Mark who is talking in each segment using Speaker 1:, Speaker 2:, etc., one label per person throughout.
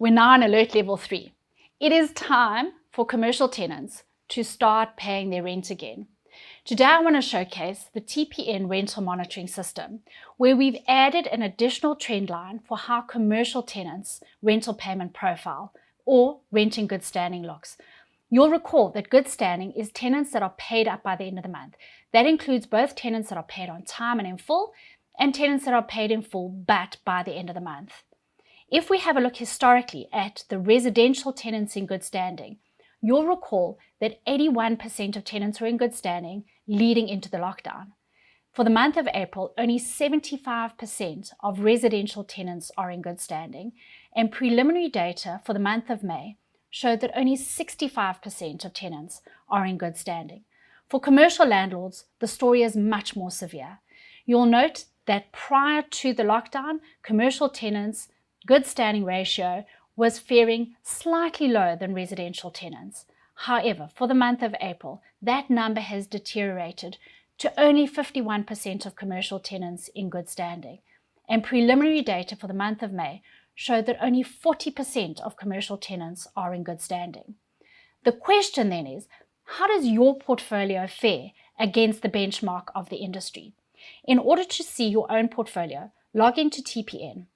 Speaker 1: We're now on alert level 3. It is time for commercial tenants to start paying their rent again. Today I want to showcase the TPN rental monitoring system, where we've added an additional trend line for how commercial tenants' rental payment profile or rent in good standing looks. You'll recall that good standing is tenants that are paid up by the end of the month. That includes both tenants that are paid on time and in full, and tenants that are paid in full but by the end of the month. If we have a look historically at the residential tenants in good standing, you'll recall that 81% of tenants were in good standing leading into the lockdown. For the month of April, only 75% of residential tenants are in good standing, and preliminary data for the month of May showed that only 65% of tenants are in good standing. For commercial landlords, the story is much more severe. You'll note that prior to the lockdown, commercial tenants' good standing ratio was faring slightly lower than residential tenants. However, for the month of April, that number has deteriorated to only 51% of commercial tenants in good standing. And preliminary data for the month of May showed that only 40% of commercial tenants are in good standing. The question then is, how does your portfolio fare against the benchmark of the industry? In order to see your own portfolio, log into TPN.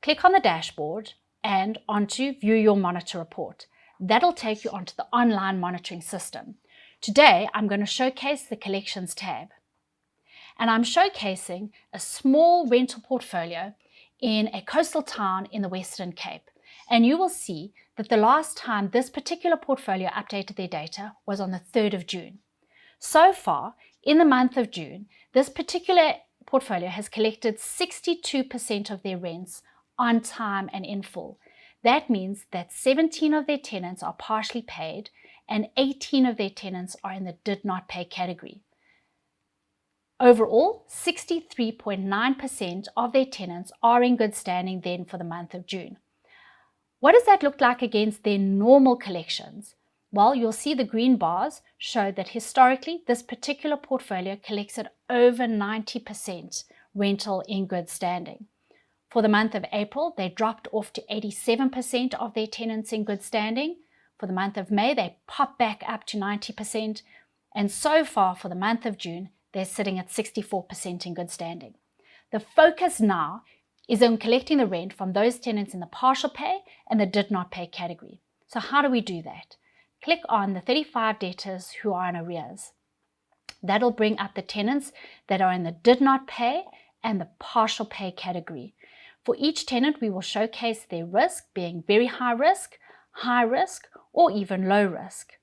Speaker 1: Click on the dashboard and onto View Your Monitor Report. That'll take you onto the online monitoring system. Today, I'm going to showcase the Collections tab. And I'm showcasing a small rental portfolio in a coastal town in the Western Cape. And you will see that the last time this particular portfolio updated their data was on the 3rd of June. So far, in the month of June, this particular portfolio has collected 62% of their rents on time and in full. That means that 17 of their tenants are partially paid and 18 of their tenants are in the did not pay category. Overall, 63.9% of their tenants are in good standing then for the month of June. What does that look like against their normal collections? Well, you'll see the green bars show that historically this particular portfolio collects at over 90% rental in good standing. For the month of April, they dropped off to 87% of their tenants in good standing. For the month of May, they popped back up to 90%. And so far for the month of June, they're sitting at 64% in good standing. The focus now is on collecting the rent from those tenants in the partial pay and the did not pay category. So how do we do that? Click on the 35 debtors who are in arrears. That'll bring up the tenants that are in the did not pay and the partial pay category. For each tenant, we will showcase their risk being very high risk, or even low risk.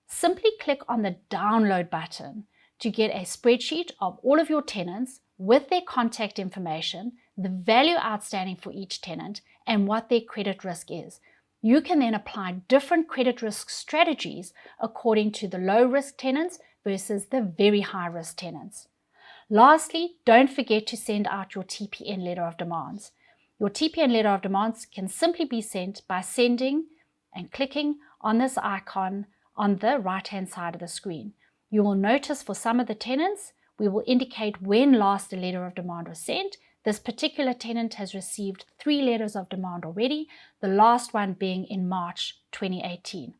Speaker 1: Simply click on the download button to get a spreadsheet of all of your tenants with their contact information, the value outstanding for each tenant, and what their credit risk is. You can then apply different credit risk strategies according to the low risk tenants versus the very high risk tenants. Lastly, don't forget to send out your TPN letter of demands. Your TPN letter of demands can simply be sent by sending and clicking on this icon on the right-hand side of the screen. You will notice for some of the tenants, we will indicate when last a letter of demand was sent. This particular tenant has received 3 letters of demand already, the last one being in March 2018.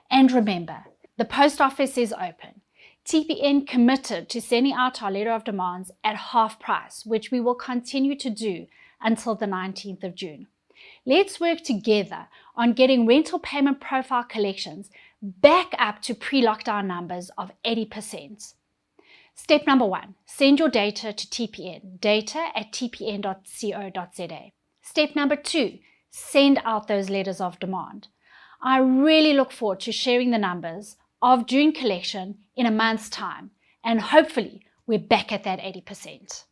Speaker 1: And remember, the post office is open. TPN committed to sending out our letter of demands at half price, which we will continue to do until the 19th of June. Let's work together on getting rental payment profile collections back up to pre-lockdown numbers of 80%. Step number 1, send your data to TPN, data@tpn.co.za. Step number 2, send out those letters of demand. I really look forward to sharing the numbers of June collection in a month's time, and hopefully we're back at that 80%.